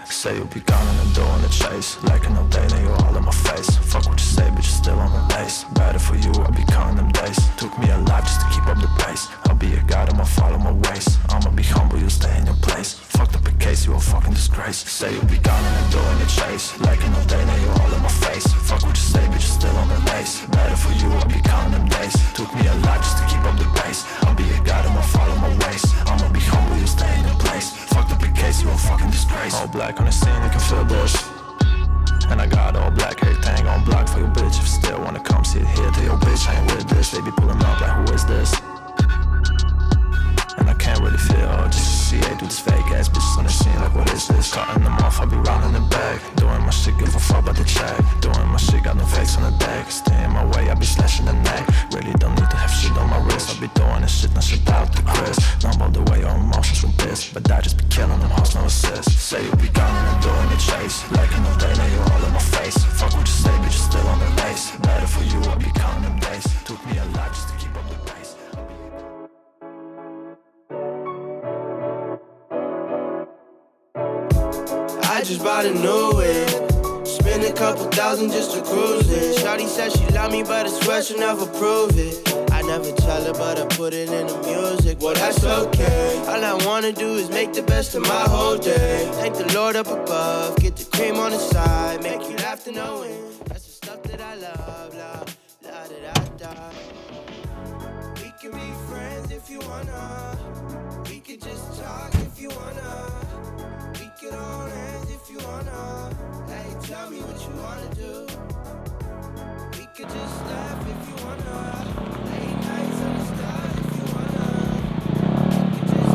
Say you'll be gone and I'm doing the chase. Like no day, now you all in my face. Fuck what you say, but you're still on my base. Better for you, I'll be counting them days. Took me a lot just to keep up the pace. I'll be a god, I'ma follow my ways. I'ma be humble, you stay in your place. Fucked up a case, you a fucking disgrace. Say you'll be gone and I'm doing the chase. Like no day, now you all in my face. Fuck what you say, but you're still on the base. Better for you, I'll be counting them days. Took me a lot just to keep up the pace. I'll be a god, I'ma follow my ways. I'ma be humble, you stay in your place. Fucked up a case, you a fucking disgrace. All black on the scene, you can feel this. And I got all black, everything on block for your bitch. If you still wanna come sit here, tell your bitch I ain't with this. They be pulling up like, who is this? And I can't really feel just see I do this fake ass bitches on the scene like, what is this? Cutting them off, I be rounding the bag. Doing my shit, give a fuck about the check. Doing my shit, got no fakes on the deck. Stay in my way, I be slashing the neck. Really don't need to have shit on my wrist. I be doing this shit, not shit out the Chris. Numb all the way, all emotions from this. But I just be killing them, house no assist. Say you be gone and I'm doing the chase. Like no day, now you all in my face. Fuck what you say, but you're still on the lace. Better for you, I'll be counting them days. Took me a lot just to keep up the pace. I just bought a new whip. Spend a couple thousand just to cruise it. Shawty said she love me, but I swear she'll never prove it. I never tell her, but I put it in the music. Well, that's okay. All I wanna do is make the best of my whole day. Thank the Lord up above. Get the cream on the side. Make you laugh to no end. That's the stuff that I love. Love, la da da da. We can be friends if you wanna. We could just talk if you wanna. We could hold hands if you wanna. Hey, tell me what you wanna do. We could just laugh if you wanna. Late nights on the star if you wanna. We could just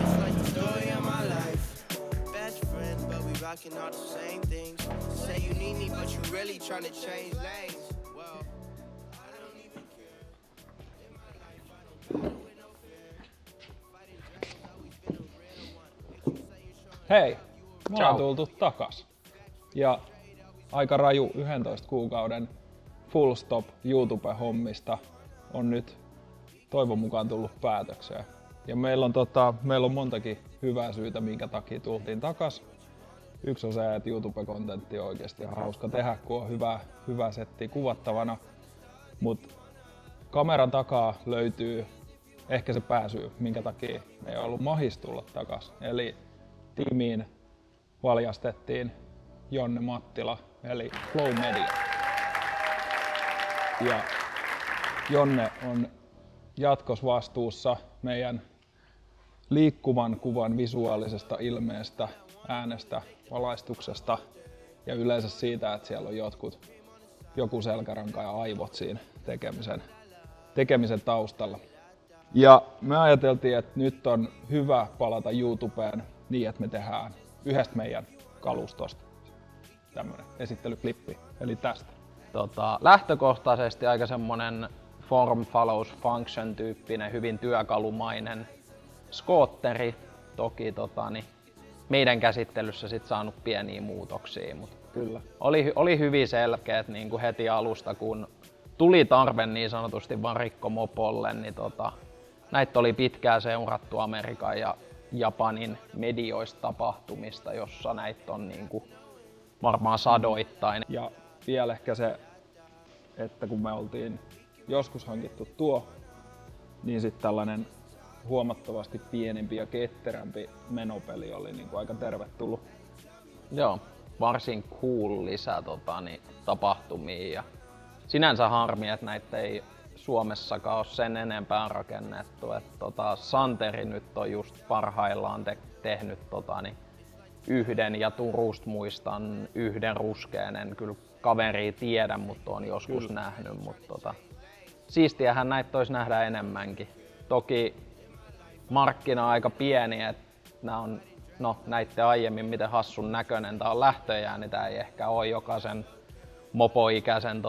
it's like the story of my life. Best friends, but we rocking all the same things. Say you need me, but you really tryna change lanes. Well, I don't even care. In my life, I don't battle with no fear. Fighting dreams, always been a real one. If you say you're showing Hei, me ollaan Ciao. tultu takas. Ja aika raju 11 kuukauden full stop YouTube-hommista on nyt toivon mukaan tullut päätökseen. Ja meillä on montakin hyvää syytä, minkä takia tultiin takas. Yksi on se, että YouTube-kontentti on oikeasti hauska tehdä, kun on hyvä setti kuvattavana. Mut kameran takaa löytyy ehkä se pääsyy, minkä takia ei ollut mahis tulla takas. Eli tiimiin valjastettiin Jonne Mattila, eli Flow Media. Ja Jonne on jatkos vastuussa meidän liikkuvan kuvan visuaalisesta ilmeestä, äänestä, valaistuksesta ja yleensä siitä, että siellä on joku selkäranka ja aivot siinä tekemisen taustalla. Ja me ajateltiin, että nyt on hyvä palata YouTubeen niin, että me tehdään yhdestä meidän kalustosta tämmönen esittelyklippi, eli tästä. Lähtökohtaisesti aika semmonen form follows function tyyppinen, hyvin työkalumainen skootteri. Toki meidän käsittelyssä sit saanut pieniä muutoksia, mutta Kyllä. oli hyvin selkeät niin kuin heti alusta, kun tuli tarve niin sanotusti varikkomopolle, niin näitä oli pitkään seurattu Amerikan ja Japanin medioista tapahtumista, jossa näitä on niin kuin varmaan sadoittain. Ja vielä ehkä se, että kun me oltiin joskus hankittu tuo, niin sitten tällainen huomattavasti pienempi ja ketterämpi menopeli oli niin kuin aika tervetullut. Joo, varsin cool lisä tapahtumia. Ja sinänsä harmi, että näitä ei Suomessakaan ole sen enempää rakennettu. Santeri nyt on just parhaillaan tehnyt yhden, ja Turusta muistan yhden ruskeen. En kyllä kaveria tiedä, mutta on joskus nähnyt. Mutta siistiähän näitä olisi nähdä enemmänkin. Toki markkina on aika pieni, että nämä on näitte aiemmin miten hassun näköinen tää on lähtöjään, niin tää ei ehkä ole jokaisen mopoikäisen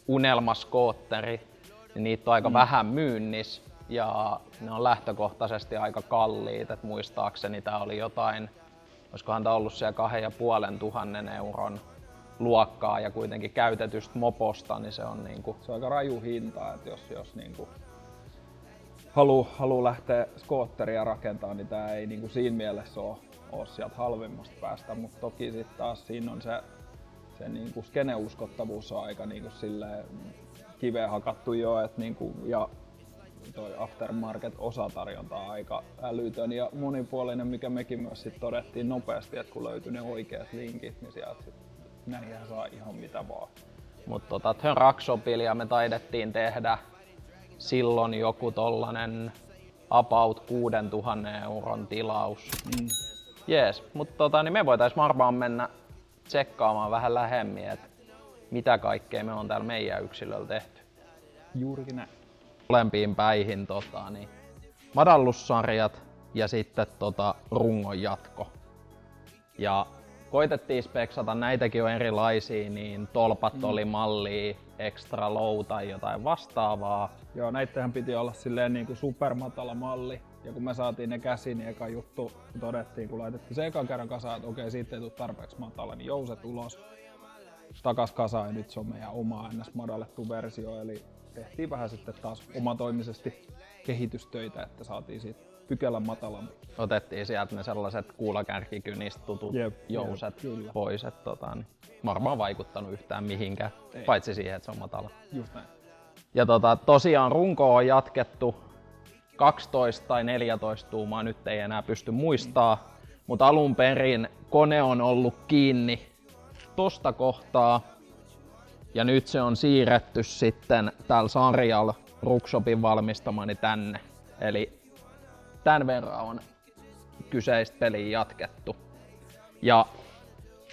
unelmaskootteri. Niin niitä on aika vähän myynnissä ja ne on lähtökohtaisesti aika kalliit. Et muistaakseni tää oli jotain, olisikohan tää ollut siellä 2,500 euron luokkaa ja kuitenkin käytetystä moposta, niin se on niinku... Se on aika raju hinta, että jos niinku haluu lähteä skootteria rakentamaan, niin tää ei niinku siinä mielessä oo sieltä halvimmasta päästä, mutta toki sit taas siinä on se niinku skene-uskottavuus on aika niinku silleen kiveen hakattu jo, et niinku, ja toi aftermarket-osatarjonta on aika älytön ja monipuolinen, mikä mekin myös sit todettiin nopeasti, että kun löytyi ne oikeat linkit, niin sieltä sit näihin saa ihan mitä vaan. Mutta The Rockshopilla me taidettiin tehdä silloin joku tollanen about 6 000 euron tilaus. Jees, mutta niin me voitais varmaan mennä tsekkaamaan vähän lähemmin, että mitä kaikkea me on täällä meidän yksilöllä tehty. Juurikin näin. Molempiin päihin niin madallussarjat ja sitten rungon jatko. Ja koitettiin speksata, näitäkin on erilaisia, niin tolpat oli mallia, extra low tai jotain vastaavaa. Joo, näittehän piti olla silleen niin kuin supermatala malli. Ja kun me saatiin ne käsiin, niin eka juttu todettiin, kun laitettiin se ekan kerran kasaan, että okei, siitä ei tule tarpeeksi matala, niin jouset ulos, takas kasaan ja nyt se on meidän oma ns. Madallettu versio. Eli tehtiin vähän sitten taas omatoimisesti kehitystöitä, että saatiin siitä pykälän matalampi. Otettiin sieltä ne sellaiset kuulakärkikynistä tutut jouset pois, että niin varmaan vaikuttanut yhtään mihinkään, paitsi siihen, että se on matala. Just näin. Ja tosiaan runko on jatkettu 12 tai 14 tuumaa, nyt ei enää pysty muistaa, mutta alun perin kone on ollut kiinni tosta kohtaa ja nyt se on siirretty sitten täällä sarjalla Rockshopin valmistamani tänne. Eli tän verran on kyseistä peliä jatkettu. Ja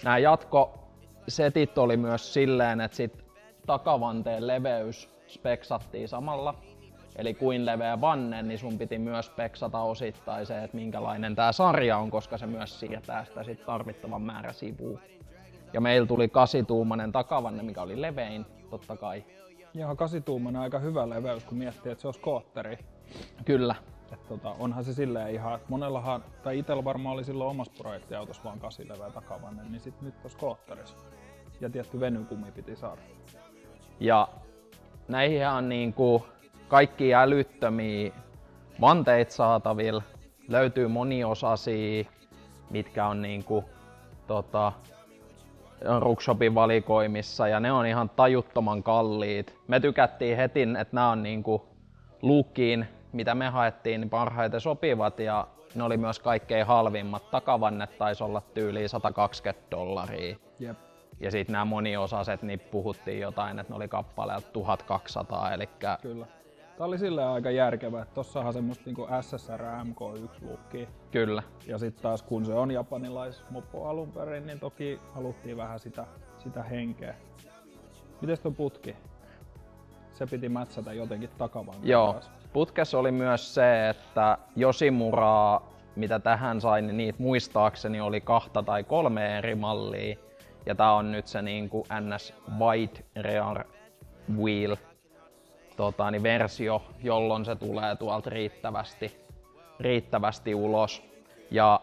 nämä jatkosetit oli myös silleen, että sit takavanteen leveys speksattiin samalla. Eli kuin leveä vanne, niin sun piti myös speksata osittain se, että minkälainen tää sarja on, koska se myös siirtää sitä sit tarvittavan määrä sivua. Ja meillä tuli 8-tuumainen takavanne, mikä oli levein, totta kai. Joo, 8-tuumainen aika hyvä leveys, kun miettii, että se on skootteri. Kyllä. Onhan se silleen ihan, että monellahan, tai itellä varmaan oli silloin omassa projektiautossa vaan 8 leveä takavanne, niin sit nyt on skootterissa. Ja tietty venykumi piti saada. Ja näihin on niinku kaikki älyttömiä vanteita saatavilla. Löytyy moniosaisia, mitkä on niinku Rockshopin valikoimissa ja ne on ihan tajuttoman kalliit. Me tykättiin heti, että nämä on niinku lookiin, mitä me haettiin, niin parhaiten sopivat ja ne oli myös kaikkein halvimmat. Takavannet taisi olla tyyliin $120. Jep. Ja sitten nämä moniosaset, niin puhuttiin jotain, että ne oli kappaleelta 1200. Elikkä kyllä. Tää oli silleen aika järkevä, että tossahan semmoista niinku SSR MK1 lookia. Kyllä. Ja sitten taas kun se on japanilaismopo alun perin, niin toki haluttiin vähän sitä henkeä. Mites tuo putki? Se piti mätsätä jotenkin takavanteen. Joo. Putkessa oli myös se, että Yoshimuraa, mitä tähän sain, niin niitä muistaakseni oli 2 tai 3 eri mallia. Ja tää on nyt se niinku NS Wide Rear Wheel versio, jolloin se tulee tuolta riittävästi ulos. Ja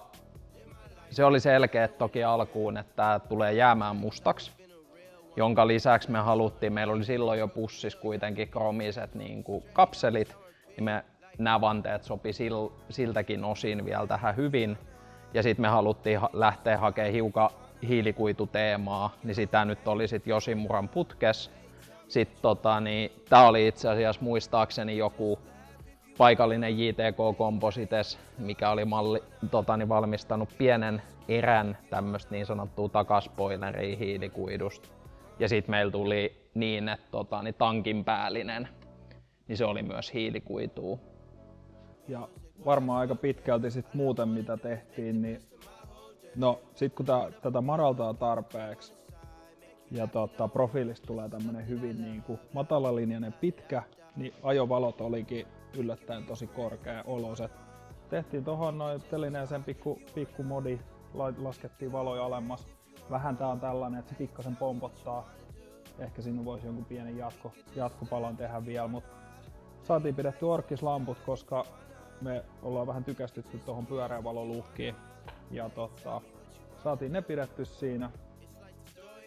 se oli selkeä toki alkuun, että tää tulee jäämään mustaksi. Jonka lisäksi me haluttiin, meillä oli silloin jo pussissa kuitenkin kromiset niinku kapselit, niin nämä vanteet sopi siltäkin osin vielä tähän hyvin. Ja sitten me haluttiin lähteä hakemaan hiukan hiilikuituteemaa, niin sitä nyt oli sitten Yoshimuran putkes. Sitten tää oli itse asiassa muistaakseni joku paikallinen JTK Composites, mikä oli valmistanut pienen erän tämmöstä niin sanottua takaspoileria hiilikuidusta. Ja sitten meillä tuli niin, että tankin päällinen, niin se oli myös hiilikuitua. Ja varmaan aika pitkälti sit muuten mitä tehtiin, niin no sit kun tätä madaltaa tarpeeksi ja profiilista tulee tämmönen hyvin niinku matalalinjainen pitkä, niin ajovalot olikin yllättäen tosi korkea-oloset. Tehtiin tohon noin telineeseen pikku modi, laskettiin valoja alemmas. Vähän tää on tällainen, että se pikkasen pompottaa. Ehkä siinä voisi jonkun pienen jatkopalan tehdä vielä, mutta saatiin pidetty orkkislamput, koska me ollaan vähän tykästytty tuohon pyöreän valoluhkiin. Ja saatiin ne pidetty siinä.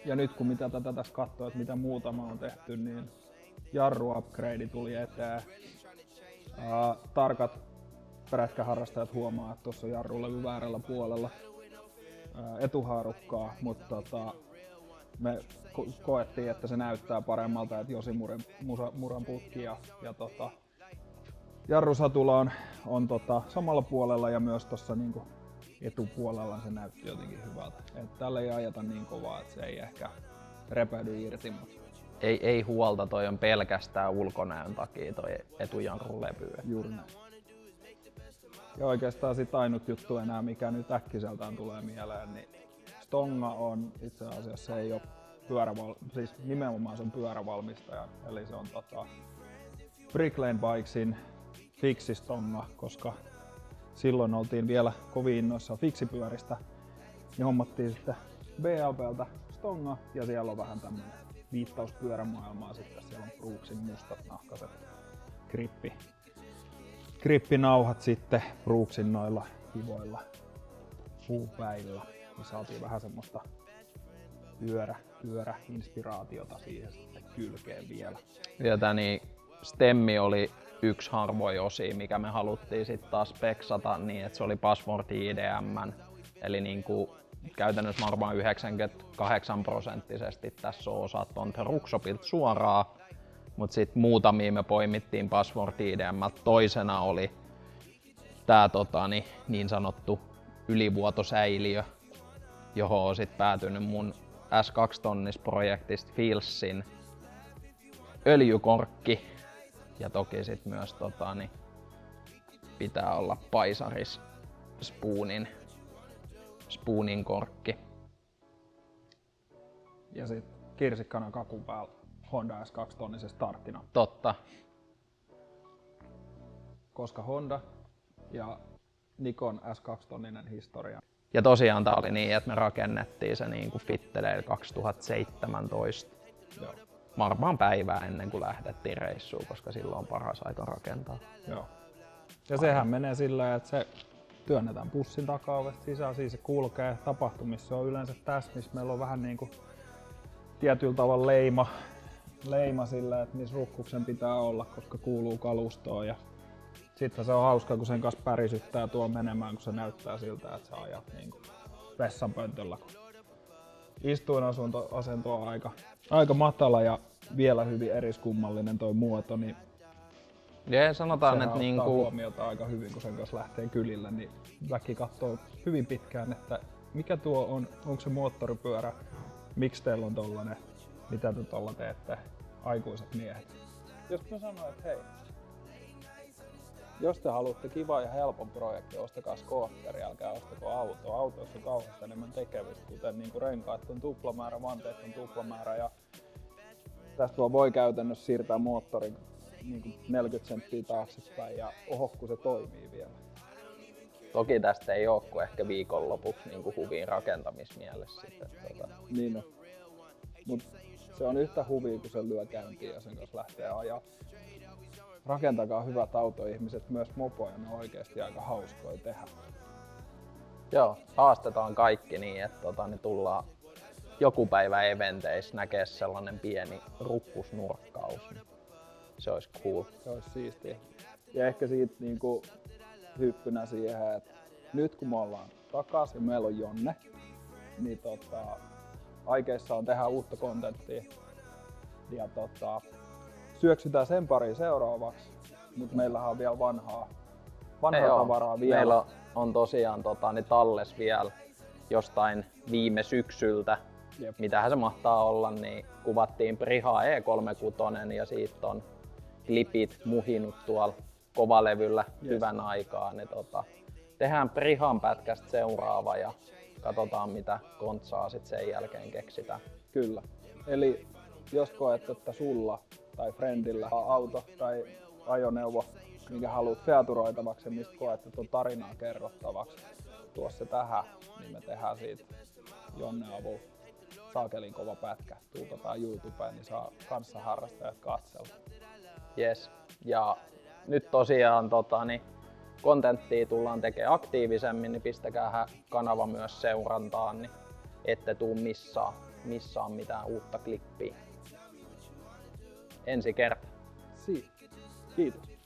Ja nyt kun mitä tätä tässä katsoo, että mitä muuta me on tehty, niin jarru upgrade tuli eteen. Tarkat prätkäharrastajat huomaa, että tuossa on jarrulevy väärällä puolella etuhaarukkaa, mutta me koettiin, että se näyttää paremmalta, että Josi Muran putki ja jarrusatula on samalla puolella ja myös tuossa niinku etupuolella se näytti jotenkin hyvältä. Et tällä ei ajeta niin kovaa, että se ei ehkä repeydy irti. Ei huolta, toi on pelkästään ulkonäön takia toi etujarrun levy. Juuri näin. Ja oikeastaan sit ainut juttu enää, mikä nyt äkkiseltään tulee mieleen, niin Stonga on itse asiassa, se ei ole siis nimenomaan se on pyörävalmistaja, eli se on Bricklane Bikesin fiksistonga, koska silloin oltiin vielä kovin innoissaan fiksipyöristä, niin hommattiin sitten BLPltä Stonga ja siellä on vähän tämmönen viittaus pyörämaailmaa sitten, siellä on Brooksin mustat nahkaset grippinauhat sitten Brooksin noilla hivoilla puupäillä, niin saatiin vähän semmoista pyörä-inspiraatiota siihen sitten kylkeen vielä. Ja niin stemmi oli yksi harvoin osia, mikä me haluttiin sitten taas peksata niin, että se oli Password IDM. Eli niinku käytännössä varmaan 98% tässä on osat on Ruckshopilta suoraan, mutta sitten muutamia me poimittiin Password IDM. Toisena oli tää niin sanottu ylivuotosäiliö, johon on sitten päätynyt mun S2-tonnis-projektista Filsin öljykorkki. Ja toki sit myös pitää olla Paisaris Spoonin korkki. Ja sit kirsikkana kakun päällä Honda S2-tonnisen starttina. Totta. Koska Honda ja Nikon S2-tonninen historia. Ja tosiaan tää oli niin, että me rakennettiin se niinku fitteleillä 2017. Joo. Varmaan päivää ennen kuin lähdettiin reissuun, koska silloin on paras aika rakentaa. Joo. Ja sehän menee sillä, että se työnnetään pussin takaovesta sisään, siis se kulkee. Tapahtumissa on yleensä tässä, missä meillä on vähän niin kuin tietyllä tavalla leima sillä, että missä rukkuksen pitää olla, koska kuuluu kalustoon. Ja sitten se on hauskaa, kun sen kanssa pärisyttää tuo menemään, kun se näyttää siltä, että sä ajat niin kuin vessanpöntöllä. Istuinasento on aika matala ja vielä hyvin eriskummallinen toi muoto, niin ja sanotaan, että niinku huomiota aika hyvin, kun sen kanssa lähtee kylillä, niin väki katsoo hyvin pitkään, että mikä tuo on, onko se moottoripyörä, miksi teillä on tollanen, mitä te tuolla teette, aikuiset miehet. Jos mä sanon, että hei, jos te haluatte kiva ja helpon projekti, ostakaa skootteri, älkää ostako autoa. Autoissa on kauheasti enemmän tekemistä, kuten niinku renkaat on tuplamäärä, vanteet on tuplamäärä ja tästä vaan voi käytännössä siirtää moottorin niinku 40 senttiä taaksepäin ja oho, kun se toimii vielä. Toki tästä ei ole kuin ehkä viikonlopuksi niinku huviin rakentamismielessä sitten. Niin on. Mut se on yhtä huvia, kun se lyö käyntiin ja sen kanssa lähtee ajaa. Rakentakaa hyvät autoihmiset, myös mopoja, ne on oikeasti aika hauskoja tehdä. Joo, haastetaan kaikki niin, että niin tullaan joku päivä eventeissä näkee sellainen pieni rukkusnurkkaus. Se olisi cool. Se olisi siistiä. Ja ehkä siitä niinku hyppynä siihen, että nyt kun me ollaan takas ja meillä on Jonne, niin aikeissa on tehdä uutta kontenttia. Ja syöksytään sen pariin seuraavaksi, mutta meillähän on vielä vanhaa tavaraa vielä. Meillä on tosiaan niin talles vielä jostain viime syksyltä. Jep. Mitähän se mahtaa olla, niin kuvattiin Priha E36 ja siitä on klipit muhinut tuolla kovalevyllä hyvän aikaa. Niin tehdään Prihan pätkästä seuraava ja katsotaan mitä kontsaa sit sen jälkeen keksitään. Kyllä. Eli jos koet, että sulla tai friendillä on auto tai ajoneuvo, minkä haluat featuroitavaksi ja mistä koet, että on tarinaa kerrottavaksi, tuo se tähän, niin me tehdään siitä Jonne avulla saakelin kova pätkä. Tuupataan YouTubeen, niin saa kanssaharrastajat katsella. Yes. Ja nyt tosiaan kontenttia tullaan tekemään aktiivisemmin, niin pistäkää kanava myös seurantaan, niin ette tuu missaan mitään uutta klippiä. Ensi kertaa. Kiitos.